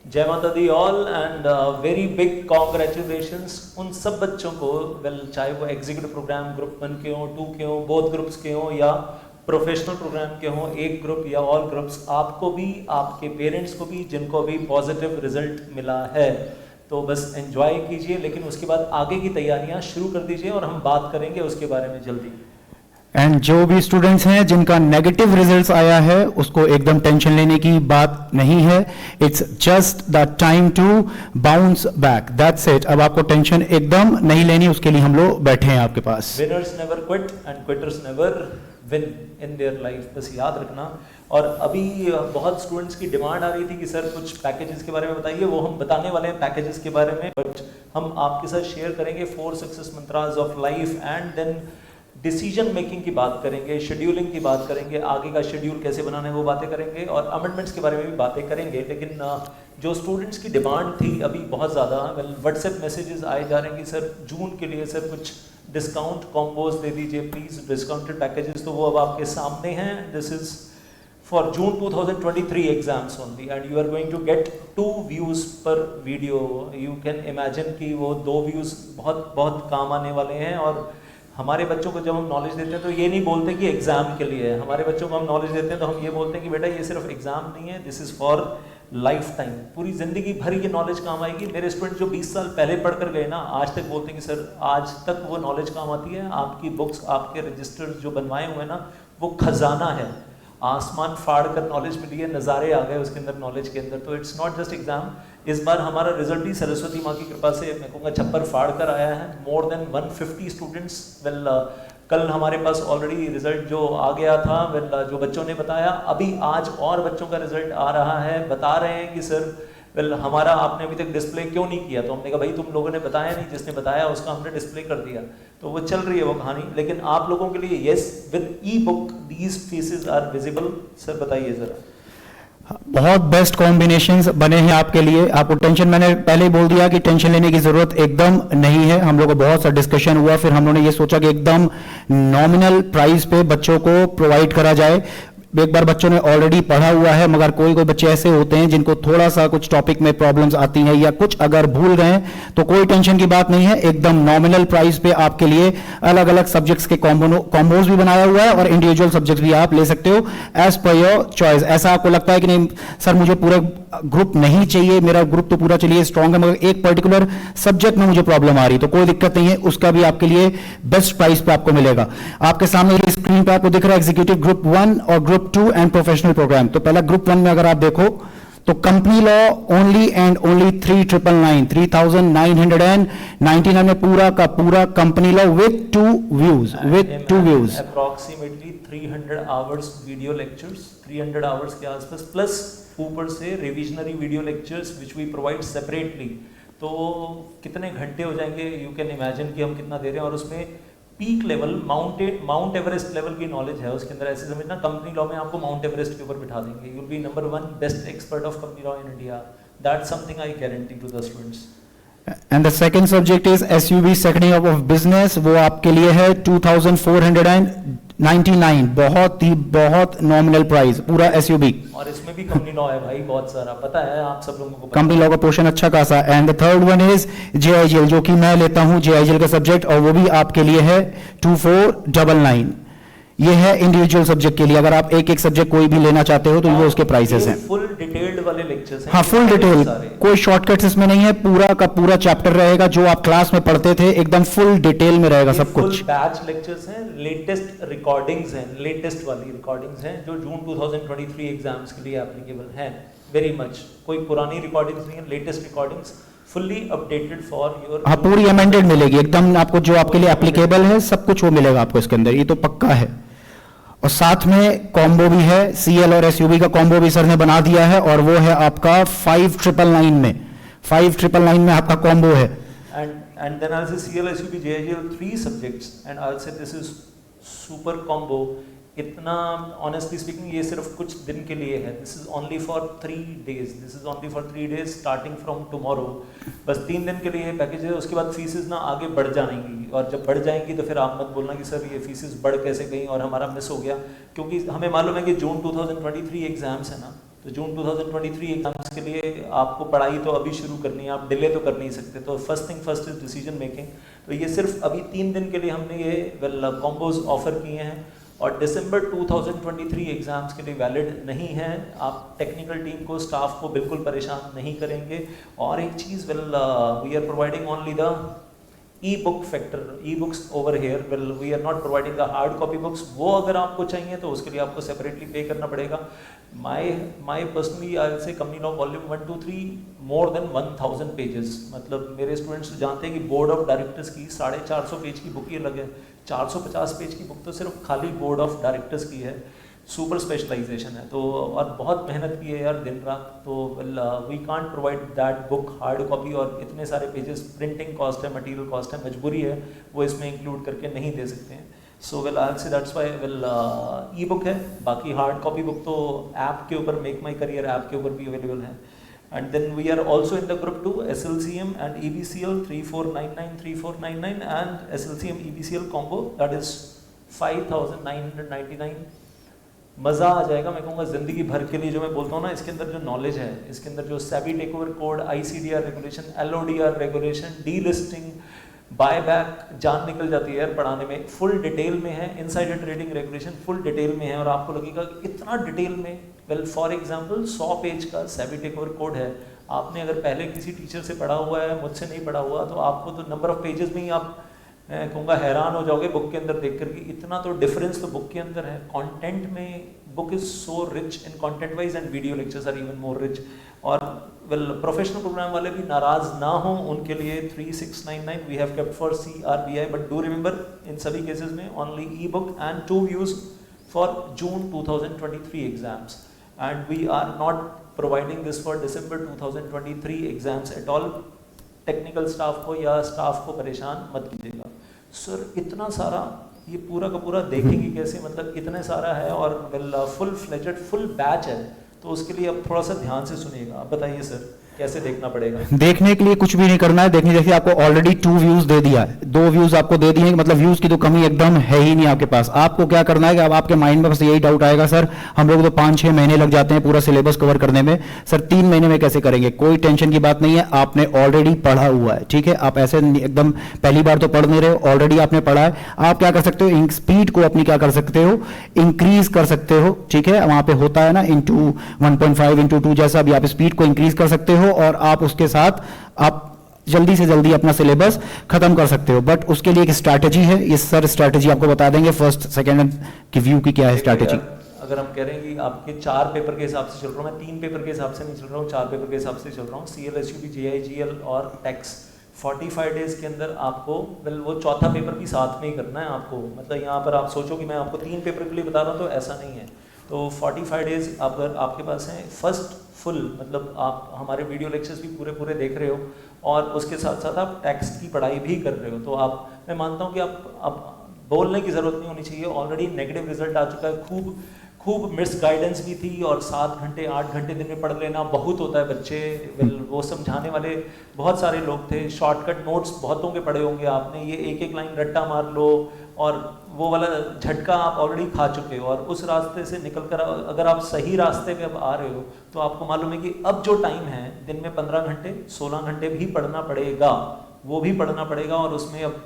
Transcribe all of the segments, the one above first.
जय माता the all and very big congratulations उन सब बच्चों को, वेल चाहे वो एग्जीक्यूटिव प्रोग्राम ग्रुप 1 के हों, 2 के हों, बोथ ग्रुप्स के हों या प्रोफेशनल प्रोग्राम के हों, एक ग्रुप या ऑल ग्रुप्स, आपको भी आपके पेरेंट्स को भी जिनको भी पॉजिटिव रिजल्ट मिला है, तो बस एंजॉय कीजिए, लेकिन उसके बाद आगे की तैयारियां शुरू कर दीजिए और हम बात करेंगे उसके बारे में जल्दी। एंड जो भी स्टूडेंट्स हैं जिनका नेगेटिव रिजल्ट्स आया है उसको एकदम टेंशन लेने की बात नहीं है। It's just the time to bounce back, that's it. अब आपको टेंशन एकदम नहीं लेनी, उसके लिए हम लोग बैठे हैं आपके पास। Winners never quit and quitters never win in their life, बस याद रखना। और अभी बहुत स्टूडेंट्स की डिमांड आ रही थी कि सर कुछ पैकेजेस के बारे में बताइए, वो हम बताने वाले हैं पैकेजेस के बारे में, बट हम आपके साथ शेयर करेंगे 4 success mantras of life and then decision making की बात करेंगे, शेड्यूलिंग की बात करेंगे, आगे का शेड्यूल कैसे बनाना है वो बातें करेंगे और अमेंडमेंट्स के बारे में भी बातें करेंगे। लेकिन जो स्टूडेंट्स की डिमांड थी अभी बहुत ज़्यादा, व्हाट्सएप मैसेजेस आए जा रहे हैं कि सर जून के लिए सर कुछ डिस्काउंट कॉम्बोज दे दीजिए प्लीज़, डिस्काउंटेड पैकेजेस, तो वो अब आपके सामने हैं। This is for June 2023 exams only and you are going to get 2 views पर वीडियो। यू कैन इमेजिन कि वो 2 व्यूज़ बहुत बहुत काम आने वाले हैं। और हमारे बच्चों को जब हम नॉलेज देते हैं तो ये नहीं बोलते कि एग्ज़ाम के लिए है, हमारे बच्चों को हम नॉलेज देते हैं तो हम ये बोलते हैं कि बेटा ये सिर्फ एग्ज़ाम नहीं है, this is for life time, पूरी ज़िंदगी भर ये नॉलेज काम आएगी। मेरे स्टूडेंट जो 20 साल पहले पढ़ कर गए ना, आज तक बोलते हैं कि सर आज तक वो नॉलेज काम आती है। आपकी बुक्स, आपके रजिस्टर्स जो बनवाए हुए हैं ना, वो खजाना है, आसमान फाड़ कर नॉलेज मिली है, नज़ारे आ गए उसके अंदर, नॉलेज के अंदर। तो इट्स नॉट जस्ट एग्जाम। इस बार हमारा रिजल्ट ही सरस्वती माँ की कृपा से मैं कहूँगा छप्पर फाड़ कर आया है। मोर देन 150 स्टूडेंट्स, वेल कल हमारे पास ऑलरेडी रिजल्ट जो आ गया था, वेल जो बच्चों ने बताया, अभी आज और बच्चों का रिजल्ट आ रहा है, बता रहे हैं कि सर वेल हमारा आपने अभी तक डिस्प्ले क्यों नहीं किया। तो हमने कहा भाई तुम लोगों ने बताया नहीं, जिसने बताया उसका हमने डिस्प्ले कर दिया। तो वो चल रही है वो कहानी, लेकिन आप लोगों के लिए yes with e book these faces are visible. Sir बताइए जरा। बहुत बेस्ट कॉम्बिनेशंस बने हैं आपके लिए, आपको टेंशन, मैंने पहले ही बोल दिया कि टेंशन लेने की जरूरत एकदम नहीं है। हम लोग को बहुत सा डिस्कशन हुआ, फिर हम लोगों ने ये सोचा कि एकदम नॉमिनल प्राइस पे बच्चों को प्रोवाइड करा जाए। एक बार बच्चों ने ऑलरेडी पढ़ा हुआ है, मगर कोई कोई बच्चे ऐसे होते हैं जिनको थोड़ा सा कुछ टॉपिक में प्रॉब्लम्स आती हैं या कुछ अगर भूल गए तो कोई टेंशन की बात नहीं है। एकदम नॉमिनल प्राइस पे आपके लिए अलग अलग सब्जेक्ट्स के कॉम्बोज भी बनाया हुआ है और इंडिविजुअल सब्जेक्ट्स भी आप ले सकते हो एज पर योर चॉइस। ऐसा आपको लगता है कि नहीं सर मुझे पूरा ग्रुप नहीं चाहिए, मेरा ग्रुप तो पूरा चलिए स्ट्रांग है, मगर एक पर्टिकुलर सब्जेक्ट में मुझे प्रॉब्लम आ रही, तो कोई दिक्कत नहीं है, उसका भी आपके लिए बेस्ट प्राइस पे आपको मिलेगा। आपके सामने स्क्रीन पे आपको दिख रहा है एग्जीक्यूटिव ग्रुप 1 और ग्रुप 2 एंड प्रोफेशनल प्रोग्राम। तो पहला ग्रुप 1 में अगर आप देखो तो company law only and only 3999 में पूरा का पूरा company law with 2 views, approximately 300 hours video lectures, 300 hours के आसपास, प्लस ऊपर से revisionary video lectures which we provide separately. तो कितने घंटे हो जाएंगे, यू कैन इमेजिन कि हम कितना दे रहे हैं। और उसमें peak level mount Everest level की नॉलेज है उसके अंदर। ऐसे समझना कंपनी लॉ में आपको माउंट एवरेस्ट के ऊपर बिठा देंगे, you will be number 1 best expert of company law in India. That's something I guarantee to the students. And the second subject is SUB second year of business, वो आपके लिए है 2499, बहुत नॉमिनल प्राइस, पूरा एसयूबी। और इसमें भी company law है भाई, बहुत सारा, पता है आप सब लोगों को कंपनी लॉ का पोर्शन अच्छा खासा। And the third one is JIGL, जो कि मैं लेता हूं जेआईजीएल का सब्जेक्ट, और वो भी आपके लिए है 2499। ये है इंडिविजुअल सब्जेक्ट के लिए, अगर आप एक एक सब्जेक्ट कोई भी लेना चाहते हो तो वो उसके प्राइसेस हैं। फुल डिटेल्ड वाले लेक्चर्स हैं। हाँ फुल डिटेल, कोई शॉर्टकट्स इसमें नहीं है, पूरा का पूरा चैप्टर रहेगा जो आप क्लास में पढ़ते थे, एकदम फुल डिटेल में रहेगा सब कुछ। बैच लेक्चर्स हैं, लेटेस्ट रिकॉर्डिंग्स हैं, लेटेस्ट वाली रिकॉर्डिंग्स हैं जो जून 2023 एग्जाम्स के लिए एप्लीकेबल हैं वेरी मच। कोई पुरानी रिकॉर्डिंग्स नहीं है, latest recordings fully updated for your. हाँ पूरी अमेंडेड मिलेगी एकदम आपको, जो आपके लिए एप्लीकेबल है सब कुछ वो मिलेगा आपको इसके अंदर, ये तो पक्का है। और साथ में कॉम्बो भी है, सीएल और एसयूबी का कॉम्बो भी सर ने बना दिया है, और वो है आपका 5999 में, 5999 में आपका कॉम्बो है। And then I'll say CL, SUB, JIGL, 3 subjects, and I'll say this is super combo. इतना ऑनेस्टली स्पीकिंग ये सिर्फ कुछ दिन के लिए है, this is only for 3 days, this is only for 3 days starting from tomorrow. बस 3 दिन के लिए पैकेज है, उसके बाद फीसेस ना आगे बढ़ जाएंगी, और जब बढ़ जाएंगी तो फिर आप मत बोलना कि सर ये फीसेस बढ़ कैसे गई और हमारा मिस हो गया, क्योंकि हमें मालूम है कि जून 2023 एग्जाम्स है ना, तो जून 2023 एग्जाम्स के लिए आपको पढ़ाई तो अभी शुरू करनी है, आप डिले तो कर नहीं सकते। तो first thing first is decision making. तो ये सिर्फ अभी 3 दिन के लिए हमने ये कॉम्बोज ऑफर किए हैं और दिसंबर 2023 एग्जाम्स के लिए वैलिड नहीं है। आप टेक्निकल टीम को, स्टाफ को बिल्कुल परेशान नहीं करेंगे। और एक चीज़, we are providing only the e-book factor, e-books over here, we are not providing the hard copy books. वो अगर आपको चाहिए तो उसके लिए आपको सेपरेटली पे करना पड़ेगा। माई पर्सनली आई से company law volume 1 2 3 more than 1000 pages. मतलब मेरे स्टूडेंट्स जानते हैं कि बोर्ड ऑफ डायरेक्टर्स की 450 पेज की बुक ही अलग है, 450 पेज की बुक तो सिर्फ खाली बोर्ड ऑफ डायरेक्टर्स की है, सुपर स्पेशलाइजेशन है। तो और बहुत मेहनत की है यार दिन रात। तो we can't provide that book hard copy, और इतने सारे पेजेस, प्रिंटिंग कॉस्ट है, मटेरियल कॉस्ट है, मजबूरी है, वो इसमें इंक्लूड करके नहीं दे सकते हैं। सो आई से दैट्स वाई ई बुक है। बाकी हार्ड कॉपी बुक तो ऐप के ऊपर, मेक माई करियर ऐप के ऊपर भी अवेलेबल है। And then we are also in the group 2 SLCM and EBCL 3499 3499 and SLCM EBCL combo, that is 5999। मज़ा आ जाएगा, मैं कहूँगा ज़िंदगी भर के लिए। जो मैं बोलता हूँ ना, इसके अंदर जो नॉलेज है, इसके अंदर जो SEBI takeover code, ICDR regulation, LODR regulation, D listing, buy back, जान निकल जाती है यार पढ़ाने में। फुल डिटेल में है, insider trading regulation full detail में है, और आपको लगेगा कि इतना डिटेल में। फॉर एग्जांपल 100 पेज का सेबी टेकओवर कोड है। आपने अगर पहले किसी टीचर से पढ़ा हुआ है, मुझसे नहीं पढ़ा हुआ, तो आपको तो नंबर ऑफ पेजेस में ही आप कहूँगा हैरान हो जाओगे बुक के अंदर देख कर कि इतना तो डिफरेंस तो बुक के अंदर है। कंटेंट में book is so rich in content wise, and video lectures are even more rich. और प्रोफेशनल प्रोग्राम वाले भी नाराज ना हो, उनके लिए 3699 we have kept for CRBI, but do remember in सभी केसेस में only e book and 2 views for June 2023 exams, and we are not providing this for December 2023 exams at all. Technical staff को या staff को परेशान मत कीजिएगा। Sir इतना सारा, ये पूरा का पूरा देखेंगे कैसे, मतलब इतने सारा है, और फुल फ्लेजेड फुल बैच है, तो उसके लिए अब थोड़ा सा ध्यान से सुनिएगा। आप बताइए सर कैसे देखना पड़ेगा? देखने के लिए कुछ भी नहीं करना है। देखने जैसे आपको ऑलरेडी 2 व्यूज दे दिया है, 2 व्यूज आपको दे दिए, मतलब व्यूज की तो कमी एकदम है ही नहीं आपके पास। आपको क्या करना है कि अब आपके माइंड में बस यही डाउट आएगा, सर हम लोग तो 5-6 महीने लग जाते हैं पूरा सिलेबस कवर करने में, सर 3 महीने में कैसे करेंगे? कोई टेंशन की बात नहीं है, आपने ऑलरेडी पढ़ा हुआ है, ठीक है। आप ऐसे एकदम पहली बार तो पढ़ नहीं रहे, ऑलरेडी आपने पढ़ा है। आप क्या कर सकते हो, स्पीड को अपनी क्या कर सकते हो, इंक्रीज कर सकते हो, ठीक है। वहां पे होता है ना इंटू 1.5 इंटू 2, जैसा भी आप स्पीड को इंक्रीज कर सकते हो, और आप उसके साथ आप जल्दी से जल्दी अपना सिलेबस खत्म कर सकते हो। बट उसके लिए एक स्ट्रैटेजी है, ये सर स्ट्रैटेजी आपको बता देंगे फर्स्ट सेकंड की व्यू की क्या है स्ट्रैटेजी। अगर हम कह रहे हैं कि आपके 4 पेपर के हिसाब से चल रहा हूँ, मैं 3 पेपर के हिसाब से नहीं चल रहा हूँ, 4 पेपर के हिसाब से चल रहा हूँ, CL SUP JI GL और टैक्स। 45 डेज के अंदर आपको वो चौथा पेपर भी साथ में ही करना है आपको। मतलब यहाँ पर आप सोचो कि मैं आपको 3 पेपर के लिए बता रहा हूँ, तो ऐसा नहीं है। तो 45 डेज अगर आपके पास हैं, फर्स्ट फुल, मतलब आप हमारे वीडियो लेक्चर्स भी पूरे देख रहे हो, और उसके साथ साथ आप टैक्स की पढ़ाई भी कर रहे हो, तो आप, मैं मानता हूँ कि आप बोलने की ज़रूरत नहीं होनी चाहिए। ऑलरेडी नेगेटिव रिजल्ट आ चुका है, खूब मिस गाइडेंस भी थी, और 7 घंटे 8 घंटे दिन में पढ़ लेना बहुत होता है। बच्चे वो समझाने वाले बहुत सारे लोग थे, शॉर्टकट नोट्स बहुतों के पढ़े होंगे आपने, ये एक लाइन रट्टा मार लो, और वो वाला झटका आप ऑलरेडी खा चुके हो। और उस रास्ते से निकल कर अगर आप सही रास्ते पे अब आ रहे हो, तो आपको मालूम है कि अब जो टाइम है, दिन में 15 घंटे 16 घंटे भी पढ़ना पड़ेगा, वो भी पढ़ना पड़ेगा, और उसमें अब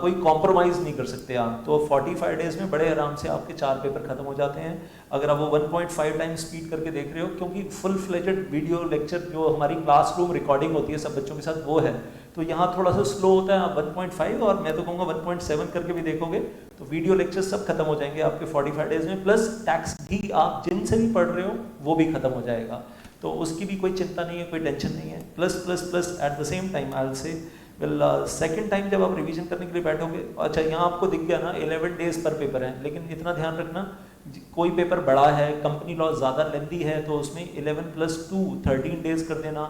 कोई कॉम्प्रोमाइज़ नहीं कर सकते आप। तो 45 डेज में बड़े आराम से आपके 4 पेपर खत्म हो जाते हैं, अगर आप वो 1.5 टाइम स्पीड करके देख रहे हो, क्योंकि फुल फ्लेजेड वीडियो लेक्चर जो हमारी क्लासरूम रिकॉर्डिंग होती है सब बच्चों के साथ, वो है। तो यहाँ थोड़ा सा स्लो होता है, आप 1.5 और मैं तो कहूँगा 1.7 करके भी देखोगे तो वीडियो लेक्चर सब खत्म हो जाएंगे आपके 45 डेज में, प्लस टैक्स भी आप जिनसे भी पढ़ रहे हो वो भी खत्म हो जाएगा। तो उसकी भी कोई चिंता नहीं है, कोई टेंशन नहीं है। Plus at the same time I will से सेकेंड टाइम जब आप रिवीजन करने के लिए बैठोगे, अच्छा यहाँ आपको दिख गया ना 11 डेज पर पेपर है, लेकिन इतना ध्यान रखना कोई पेपर बड़ा है, कंपनी लॉ ज़्यादा लेंदी है, तो उसमें 11 + 2 13 डेज कर देना।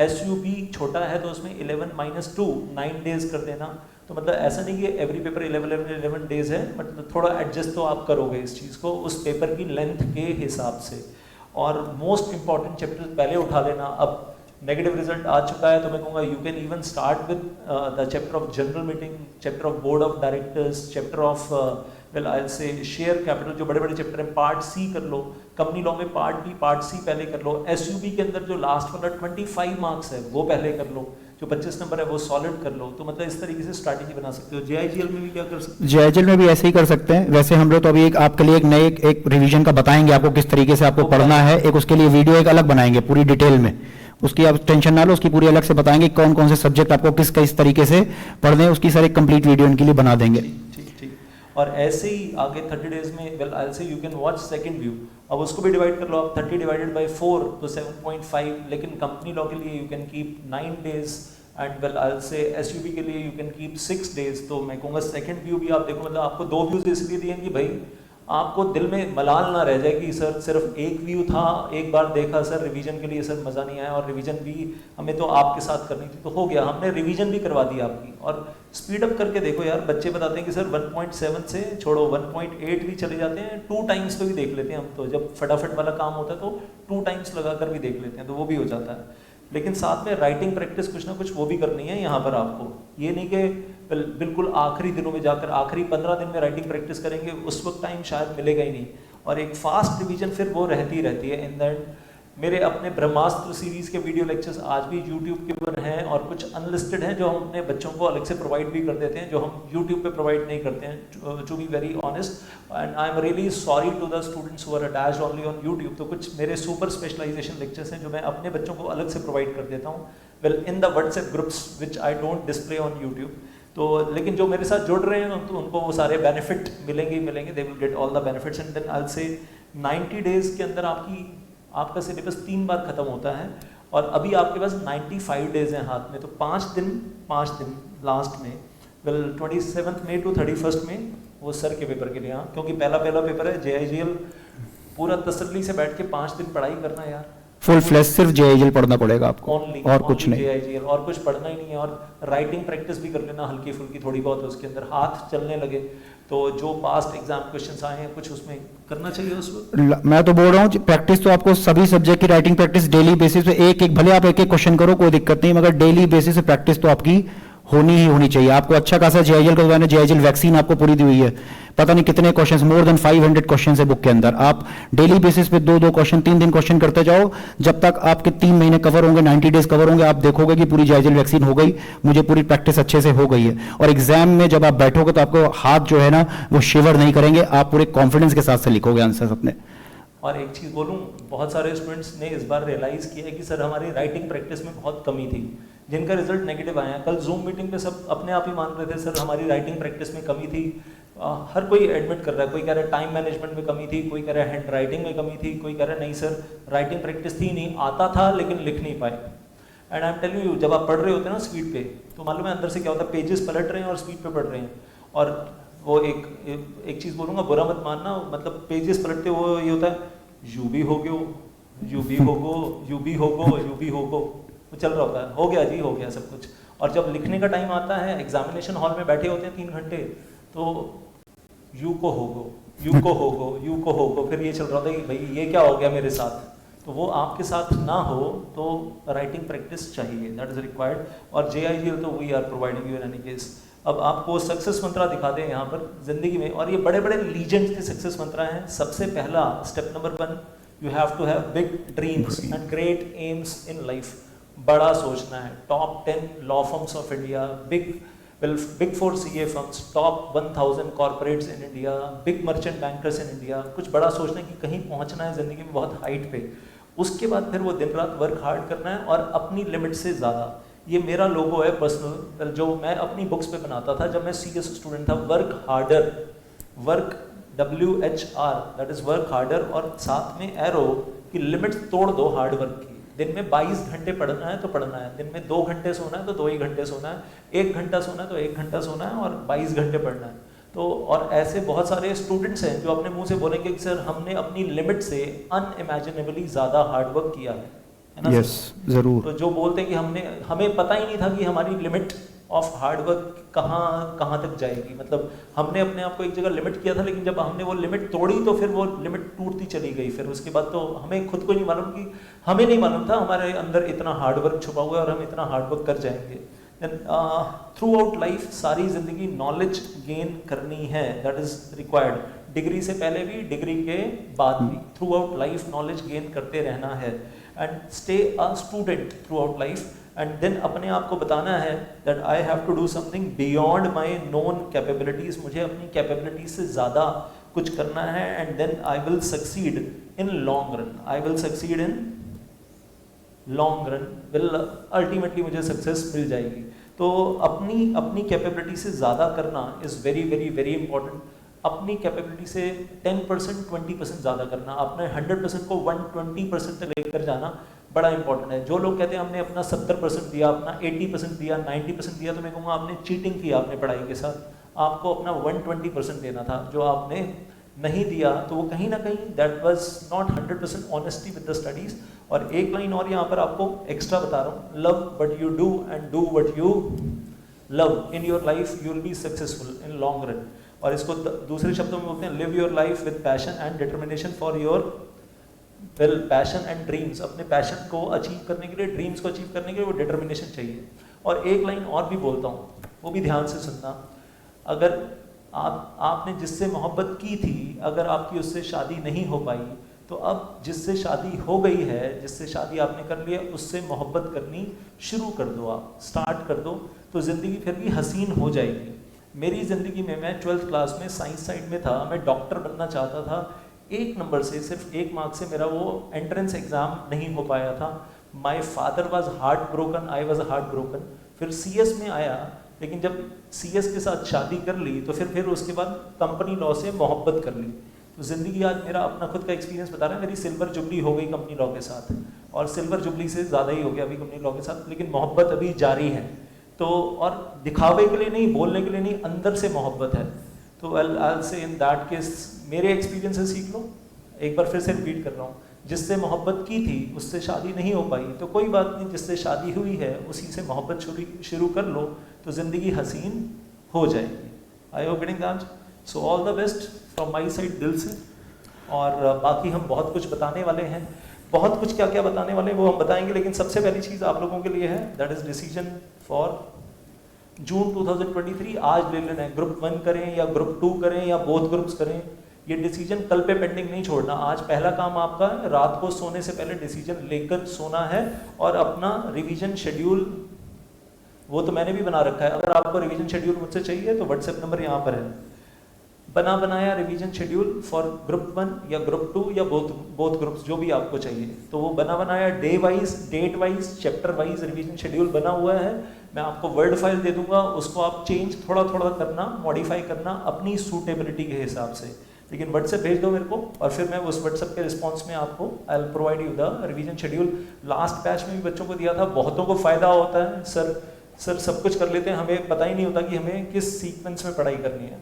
SUP छोटा है तो उसमें 11 - 2 9 डेज कर देना। तो मतलब ऐसा नहीं कि एवरी पेपर 11 डेज है, मतलब थोड़ा एडजस्ट तो आप करोगे इस चीज़ को उस पेपर की लेंथ के हिसाब से। और मोस्ट इंपॉर्टेंट चैप्टर पहले उठा लेना। अब नेगेटिव रिजल्ट आ चुका है तो मैं कहूँगा you can even start with the chapter of general meeting, chapter of board of directors, chapter of well I से शेयर कैपिटल, जो बड़े बड़े चैप्टर हैं, पार्ट सी कर लो, कंपनी लॉ में पार्ट बी पार्ट सी पहले कर लो, एसयूबी के अंदर जो लास्ट वाला 25 मार्क्स है वो पहले कर लो, जो 25 नंबर है वो सॉलिड कर लो। तो मतलब इस तरीके से स्ट्रैटेजी बना सकते हो। जेआईजीएल में भी क्या कर सकते हो? जेआईजीएल में भी ऐसे ही कर सकते हैं। वैसे हम लोग तो अभी एक आपके लिए एक नए एक रिवीजन का बताएंगे आपको किस तरीके से आपको पढ़ना है, एक उसके लिए वीडियो एक अलग बनाएंगे पूरी डिटेल में, उसकी आप टेंशन ना लो, उसकी पूरी अलग से बताएंगे कौन कौन से सब्जेक्ट आपको किस तरीके से पढ़ने हैं, उसकी सारी कंप्लीट वीडियो इनके लिए बना देंगे। ठीक। और ऐसे ही आगे 30 डेज में वेल आई से you can watch second view, अब उसको भी डिवाइड कर लो आप, 30 डिवाइडेड बाय 4 तो 7.5, लेकिन कंपनी लॉ के लिए you can keep 9 days and well I से एसयूबी के लिए यू कैन कीप 6 डेज। तो मैं कहूँगा सेकंड व्यू भी आप देखो, मतलब आपको 2 व्यूज इसलिए दिए कि भाई आपको दिल में मलाल ना रह जाए कि सर सिर्फ एक व्यू था, एक बार देखा सर रिवीजन के लिए सर मज़ा नहीं आया, और रिवीजन भी हमें तो आपके साथ करनी थी तो हो गया, हमने रिवीजन भी करवा दी आपकी। और स्पीड अप करके देखो यार, बच्चे बताते हैं कि सर 1.7 से छोड़ो 1.8 भी चले जाते हैं, 2 टाइम्स पे भी देख लेते हैं हम तो, जब फटाफट वाला काम होता है तो 2 टाइम्स लगा कर भी देख लेते हैं, तो वो भी हो जाता है। लेकिन साथ में राइटिंग प्रैक्टिस कुछ ना कुछ वो भी करनी है यहाँ पर आपको, ये नहीं कि बिल्कुल आखिरी दिनों में जाकर आखिरी 15 दिन में राइटिंग प्रैक्टिस करेंगे, उस वक्त टाइम शायद मिलेगा ही नहीं, और एक फास्ट रिवीजन फिर वो रहती रहती है। इन दैट मेरे अपने ब्रह्मास्त्र सीरीज के वीडियो लेक्चर्स आज भी यूट्यूब के ऊपर हैं, और कुछ अनलिस्टेड हैं जो हम अपने बच्चों को अलग से प्रोवाइड भी कर देते हैं, जो हम यूट्यूब पे प्रोवाइड नहीं करते हैं, to be very honest, and I am really sorry to the students who are attached only on YouTube. तो कुछ मेरे सुपर स्पेशलाइजेशन लेक्चर्स हैं जो मैं अपने बच्चों को अलग से प्रोवाइड कर देता हूँ, well in the WhatsApp groups which I don't display on YouTube. तो लेकिन जो मेरे साथ जुड़ रहे हैं तो उनको वो सारे बेनिफिट मिलेंगे, they will get all the benefits, and then I will say 90 days के अंदर आपका सिलेबस 3 बार खत्म होता है, और अभी आपके पास 95 डेज हैं हाथ में, तो 5 दिन लास्ट में, वेल 27 मई टू 31 में वो सर के पेपर के लिए, हाँ, क्योंकि पहला पेपर है जेआईजीएल, पूरा तसल्ली से बैठ के 5 दिन पढ़ाई करना है यार, फुल फ्लैश सिर्फ जेआईजीएल पढ़ना पड़ेगा आपको, और कुछ नहीं, जेआईजीएल और कुछ पढ़ना ही नहीं है, और राइटिंग प्रैक्टिस भी कर लेना हल्की फुल्की थोड़ी बहुत, उसके अंदर हाथ चलने लगे तो जो पास्ट एग्जाम क्वेश्चंस आए हैं कुछ उसमें करना चाहिए उस वक्त। मैं तो बोल रहा हूँ प्रैक्टिस तो आपको सभी सब्जेक्ट की राइटिंग प्रैक्टिस डेली बेसिस पे एक भले आप एक क्वेश्चन करो कोई दिक्कत नहीं, मगर डेली बेसिस पे प्रैक्टिस तो आपकी होनी ही होनी चाहिए। आपको अच्छा खासा जेआईजीएल का मैंने जेआईजीएल वैक्सीन आपको पूरी दी हुई है, पता नहीं कितने क्वेश्चंस, मोर देन 500 क्वेश्चंस है बुक के अंदर, आप डेली बेसिस पे 2-2 क्वेश्चन 3 दिन क्वेश्चन करते जाओ, जब तक आपके 3 महीने कवर होंगे, 90 डेज कवर होंगे, आप देखोगे कि पूरी जेआईजीएल वैक्सीन हो गई, मुझे पूरी प्रैक्टिस अच्छे से हो गई है, और एग्जाम में जब आप बैठोगे तो आपको हाथ जो है ना वो शिवर नहीं करेंगे, आप पूरे कॉन्फिडेंस के साथ से लिखोगे आंसर अपने। और एक चीज़ बोलूँ, बहुत सारे स्टूडेंट्स ने इस बार रियलाइज़ किया है कि सर हमारी राइटिंग प्रैक्टिस में बहुत कमी थी, जिनका रिजल्ट नेगेटिव आया है। कल जूम मीटिंग पे सब अपने आप ही मान रहे थे सर हमारी राइटिंग प्रैक्टिस में कमी थी, हर कोई एडमिट कर रहा है, कोई कह रहा है टाइम मैनेजमेंट में कमी थी, कोई कह रहा है हैंड राइटिंग में कमी थी, कोई कह रहा है नहीं सर राइटिंग प्रैक्टिस थी नहीं, आता था लेकिन लिख नहीं पाए। And I am telling you, जब आप पढ़ रहे होते हैं ना स्पीड पे, तो मालूम है अंदर से क्या होता है, पेजेस पलट रहे हैं और स्पीड पे पढ़ रहे हैं, और वो एक चीज़ बोलूँगा, बुरा मत मानना, मतलब पेजेस पलटते वो ये होता है यू भी हो गो, यू भी हो गो, यू भी हो गो, यू भी हो गो, वो चल रहा होता है, हो गया जी हो गया सब कुछ। और जब लिखने का टाइम आता है, एग्जामिनेशन हॉल में बैठे होते हैं 3 घंटे, तो यू को हो गो, यू को हो गो, यू को हो गो, फिर ये चल रहा था कि भाई ये क्या हो गया मेरे साथ, तो वो आपके साथ ना हो तो राइटिंग प्रैक्टिस चाहिए, दैट इज रिक्वायर्ड। और जेआईजीएल तो we are providing you in any case. अब आपको सक्सेस मंत्रा दिखा दें यहाँ पर जिंदगी में, और ये बड़े बड़े लीजेंड्स के सक्सेस मंत्रा हैं। सबसे पहला step number 1, you have to have big dreams and great aims in life. बड़ा सोचना है, top 10 law firms of India, big 4 CA firms, top 1000 corporates in India, big merchant bankers in India. कुछ बड़ा सोचना है कि कहीं पहुंचना है जिंदगी में बहुत हाइट पे। उसके बाद फिर वो दिन रात वर्क हार्ड करना है और अपनी लिमिट से ज़्यादा। ये मेरा लोगो है पर्सनल, जो मैं अपनी बुक्स पे बनाता था जब मैं CS स्टूडेंट था। Work harder, work WHR, that is work harder, और साथ में एरो की लिमिट तोड़ दो हार्ड वर्क की। दिन में 22 घंटे पढ़ना है तो पढ़ना है, दिन में 2 घंटे सोना है तो 2 ही घंटे सोना है, 1 घंटा सोना है तो 1 घंटा सोना है, और 22 घंटे पढ़ना है। तो और ऐसे बहुत सारे स्टूडेंट्स हैं जो अपने मुंह से बोलेंगे कि सर हमने अपनी लिमिट से अनइमेजिनेबली ज़्यादा हार्ड वर्क किया है ना। Yes, जरूर। तो जो बोलते हैं कि हमें पता ही नहीं था कि हमारी लिमिट ऑफ हार्ड वर्क कहाँ तक जाएगी। मतलब हमने अपने आप को एक जगह लिमिट किया था, लेकिन जब हमने वो लिमिट तोड़ी तो फिर वो लिमिट टूटती चली गई। फिर उसके बाद तो हमें खुद को नहीं मालूम कि हमें नहीं मालूम था हमारे अंदर इतना हार्ड वर्क छुपा हुआ है और हम इतना हार्ड वर्क कर जाएंगे। थ्रू आउट लाइफ सारी जिंदगी नॉलेज गेन करनी है, दैट इज रिक्वायर्ड। डिग्री से पहले भी, डिग्री के बाद भी, throughout life knowledge gain करते रहना है and stay a student throughout life. And then अपने आप को बताना है that I have to do something beyond my known capabilities, मुझे अपनी कैपेबिलिटीज से ज़्यादा कुछ करना है and then I will succeed in long run, I will succeed in long run, will ultimately मुझे सक्सेस मिल जाएगी। तो अपनी कैपेबिलिटी से ज़्यादा करना is very very very important. अपनी कैपेबिलिटी से 10% 20% ज़्यादा करना, अपने 100% को 120% तक लेकर जाना बड़ा इंपॉर्टेंट है। जो लोग कहते हैं हमने अपना 70% दिया, अपना 80% दिया, 90% दिया, तो मैं कहूँगा आपने चीटिंग की आपने पढ़ाई के साथ। आपको अपना 120% देना था, जो आपने नहीं दिया तो वो कहीं ना कहीं that was not 100% honesty with the studies. और एक लाइन और यहाँ पर आपको एक्स्ट्रा बता रहा हूँ, love but you do and do what you love, in your life you will be successful in long run. और इसको दूसरे शब्दों में बोलते हैं live your life with passion and determination for your well, passion and dreams. अपने passion को achieve करने के लिए, ड्रीम्स को अचीव करने के लिए वो डिटर्मिनेशन चाहिए। और एक लाइन और भी बोलता हूँ, वो भी ध्यान से सुनना। अगर आपने जिससे मोहब्बत की थी, अगर आपकी उससे शादी नहीं हो पाई, तो अब जिससे शादी हो गई है, जिससे शादी आपने कर लिया, उससे मोहब्बत करनी शुरू कर दो, आप स्टार्ट कर दो, तो ज़िंदगी फिर भी हसीन हो जाएगी। मेरी ज़िंदगी में, मैं 12th क्लास में साइंस साइड में था, मैं डॉक्टर बनना चाहता था। 1 नंबर से, सिर्फ 1 मार्क से मेरा वो एंट्रेंस एग्ज़ाम नहीं हो पाया था। My father was heart broken, I was heart broken. फिर CS में आया, लेकिन जब CS के साथ शादी कर ली तो फिर उसके बाद कंपनी लॉ से मोहब्बत कर ली। तो ज़िंदगी आज मेरा अपना खुद का एक्सपीरियंस बता रहा है, मेरी सिल्वर जुबली हो गई कंपनी लॉ के साथ, और सिल्वर जुबली से ज़्यादा ही हो गया अभी कंपनी लॉ के साथ, लेकिन मोहब्बत अभी जारी है। तो और दिखावे के लिए नहीं, बोलने के लिए नहीं, अंदर से मोहब्बत है। तो आई से इन दैट केस मेरे एक्सपीरियंस से सीख लो। एक बार फिर से रिपीट कर रहा हूँ, जिससे मोहब्बत की थी उससे शादी नहीं हो पाई, तो कोई बात नहीं, जिससे शादी हुई है उसी से मोहब्बत शुरू कर लो, तो ज़िंदगी हसीन हो जाएगी। I hope getting that. So all the best from my side, दिल से। और बाकी हम बहुत कुछ बताने वाले हैं, बहुत कुछ क्या क्या बताने वाले हैं वो हम बताएंगे, लेकिन सबसे पहली चीज़ आप लोगों के लिए है, that is decision for June 2023। आज ले लेना है, ग्रुप 1 करें या ग्रुप 2 करें या बोथ ग्रुप्स करें, ये डिसीजन कल पे पेंडिंग नहीं छोड़ना। आज पहला काम आपका है, रात को सोने से पहले डिसीजन लेकर सोना है, और अपना रिवीजन शेड्यूल, वो तो मैंने भी बना रखा है। अगर आपको रिवीजन शेड्यूल मुझसे चाहिए तो व्हाट्सएप नंबर यहाँ पर है, बनाया रिवीजन शेड्यूल फॉर ग्रुप 1 या ग्रुप 2 या बोथ ग्रुप्स, जो भी आपको चाहिए, तो वो बनाया day wise, date wise, chapter wise revision schedule बना हुआ है। मैं आपको वर्ड फाइल दे दूंगा, उसको आप चेंज थोड़ा थोड़ा करना, मॉडिफाई करना अपनी सूटेबिलिटी के हिसाब से, लेकिन व्हाट्सएप भेज दो मेरे को, और फिर मैं उस व्हाट्सएप के रिस्पॉन्स में आपको I will provide you the revision schedule. Last batch में भी बच्चों को दिया था, बहुतों को फायदा होता है, सर सब कुछ कर लेते हैं, हमें पता ही नहीं होता कि हमें किस सीक्वेंस में पढ़ाई करनी है।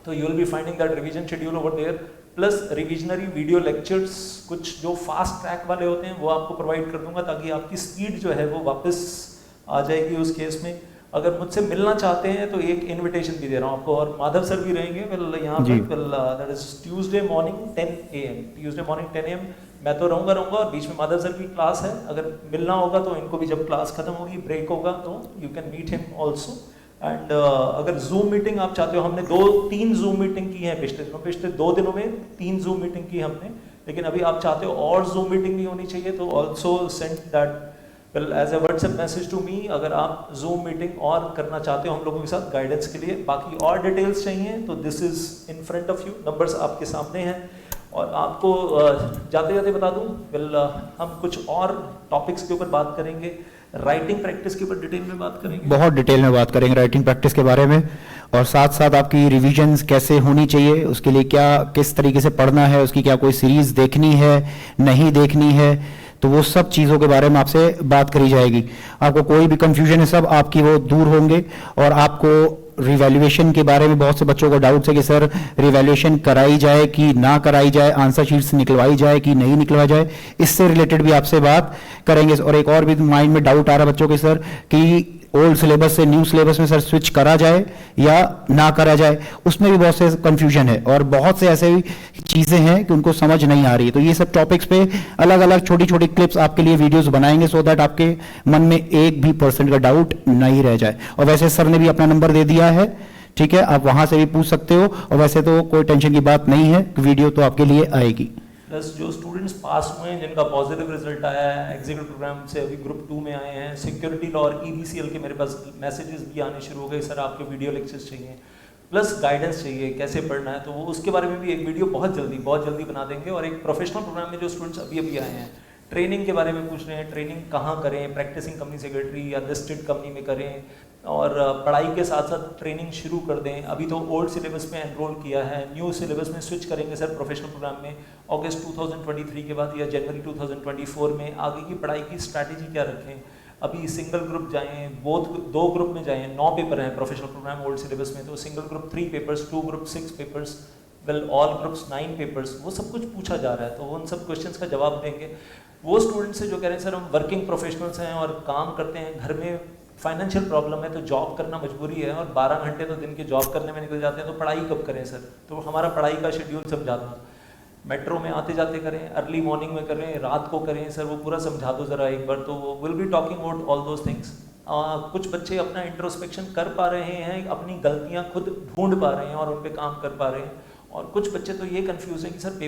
तो you will be finding that revision schedule over there, plus revisionary video lectures, कुछ जो फास्ट ट्रैक वाले होते हैं वो आपको प्रोवाइड कर दूंगा, ताकि आपकी स्पीड जो है वो वापस आ जाएगी उस केस में। अगर मुझसे मिलना चाहते हैं तो एक इनविटेशन भी दे रहा हूँ आपको, और माधव सर भी रहेंगे यहाँ पर, that is Tuesday morning 10 AM, Tuesday morning 10 AM मैं तो रहूँगा, और बीच में माधव सर की क्लास है। अगर मिलना होगा तो इनको भी, जब क्लास खत्म होगी, ब्रेक होगा, तो you can meet him also. And अगर जूम मीटिंग आप चाहते हो, हमने 2-3 जूम मीटिंग की है पिछले 2 दिनों में 3 जूम मीटिंग की हमने, लेकिन अभी आप चाहते हो और जूम मीटिंग भी होनी चाहिए, तो also send that well as a WhatsApp message to me, अगर आप जूम मीटिंग और करना चाहते हो हम लोगों के साथ गाइडेंस के लिए। बाकी और डिटेल्स चाहिए तो this is in front of you, numbers आपके सामने हैं। और आपको जाते जाते बता दूं, वेल हम कुछ और टॉपिक्स के ऊपर बात करेंगे, राइटिंग प्रैक्टिस के ऊपर डिटेल में बात करेंगे, बहुत डिटेल में बात करेंगे राइटिंग प्रैक्टिस के बारे में, और साथ साथ आपकी रिविजन्स कैसे होनी चाहिए, उसके लिए क्या, किस तरीके से पढ़ना है, उसकी क्या कोई सीरीज देखनी है, नहीं देखनी है, तो वो सब चीज़ों के बारे में आपसे बात करी जाएगी। आपको कोई भी कंफ्यूजन है, सब आपकी वो दूर होंगे। और आपको रिवैल्यूएशन के बारे में बहुत से बच्चों को डाउट्स है कि सर रिवैल्यूएशन कराई जाए कि ना कराई जाए, आंसर शीट्स निकलवाई जाए कि नहीं निकलवाई जाए, इससे रिलेटेड भी आपसे बात करेंगे। और एक और भी माइंड में डाउट आ रहा है बच्चों के सर कि ओल्ड सिलेबस से न्यू सिलेबस में सर स्विच करा जाए या ना करा जाए, उसमें भी बहुत से कंफ्यूजन है और बहुत से ऐसे चीज़ें हैं कि उनको समझ नहीं आ रही है। तो ये सब टॉपिक्स पे अलग अलग छोटी छोटी क्लिप्स आपके लिए वीडियोस बनाएंगे सो दैट आपके मन में 1% का डाउट नहीं रह जाए। और वैसे सर ने भी अपना नंबर दे दिया है, ठीक है, आप वहां से भी पूछ सकते हो। और वैसे तो कोई टेंशन की बात नहीं है, वीडियो तो आपके लिए आएगी। प्लस जो स्टूडेंट्स पास हुए हैं जिनका पॉजिटिव रिजल्ट आया है, एग्जीक्यूटिव प्रोग्राम से अभी ग्रुप 2 में आए हैं, सिक्योरिटी लॉ और EBCL के मेरे पास मैसेजेस भी आने शुरू हो गए, सर आपके वीडियो लेक्चर्स चाहिए, प्लस गाइडेंस चाहिए कैसे पढ़ना है, तो वो उसके बारे में भी एक वीडियो बहुत जल्दी बना देंगे। और एक प्रोफेशनल प्रोग्राम में जो स्टूडेंट्स अभी आए हैं, ट्रेनिंग के बारे में पूछ रहे हैं, ट्रेनिंग कहाँ करें, प्रैक्टिसिंग कंपनी सेक्रेटरी या लिस्टेड कंपनी में करें, और पढ़ाई के साथ साथ ट्रेनिंग शुरू कर दें। अभी तो ओल्ड सिलेबस में एनरोल किया है, न्यू सिलेबस में स्विच करेंगे सर प्रोफेशनल प्रोग्राम में अगस्त 2023 के बाद या जनवरी 2024 में। आगे की पढ़ाई की स्ट्रैटेजी क्या रखें, अभी सिंगल ग्रुप जाएं, बोथ 2 ग्रुप में जाएं, 9 पेपर हैं प्रोफेशनल प्रोग्राम ओल्ड सिलेबस में, तो single group 3 papers, 2 group 6 papers, well all groups 9 papers, वो सब कुछ पूछा जा रहा है। तो उन सब क्वेश्चंस का जवाब देंगे। वो स्टूडेंट्स से जो कह रहे हैं सर हम वर्किंग प्रोफेशनल्स हैं और काम करते हैं, घर में फाइनेंशियल प्रॉब्लम है तो जॉब करना मजबूरी है और 12 घंटे तो दिन के जॉब करने में निकल जाते हैं, तो पढ़ाई कब करें सर। तो हमारा पढ़ाई का शेड्यूल समझा दो, मेट्रो में आते जाते करें, अर्ली मॉर्निंग में करें, रात को करें सर, वो पूरा समझा दो ज़रा एक बार। तो will be talking about all those things. कुछ बच्चे अपना इंट्रोस्पेक्शन कर पा रहे हैं, अपनी गलतियाँ खुद ढूंढ पा रहे हैं और उन पर काम कर पा रहे हैं, और कुछ बच्चे तो ये कंफ्यूज हैं कि सर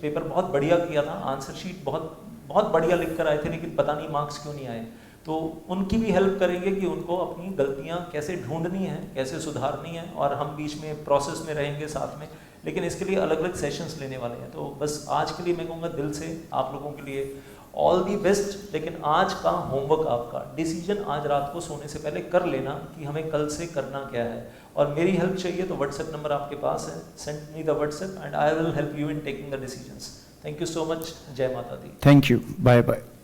पेपर बहुत बढ़िया किया था, आंसर शीट बहुत बढ़िया लिख कर आए थे, लेकिन पता नहीं मार्क्स क्यों नहीं आए। तो उनकी भी हेल्प करेंगे कि उनको अपनी गलतियां कैसे ढूंढनी है, कैसे सुधारनी है, और हम बीच में प्रोसेस में रहेंगे साथ में, लेकिन इसके लिए अलग अलग सेशंस लेने वाले हैं। तो बस आज के लिए मैं कहूँगा दिल से आप लोगों के लिए ऑल दी बेस्ट। लेकिन आज का होमवर्क आपका डिसीजन आज रात को सोने से पहले कर लेना कि हमें कल से करना क्या है। और मेरी हेल्प चाहिए तो व्हाट्सएप नंबर आपके पास है, send me the WhatsApp and I will help you in taking the decisions. Thank you so much. जय माता दी। Thank you, bye bye.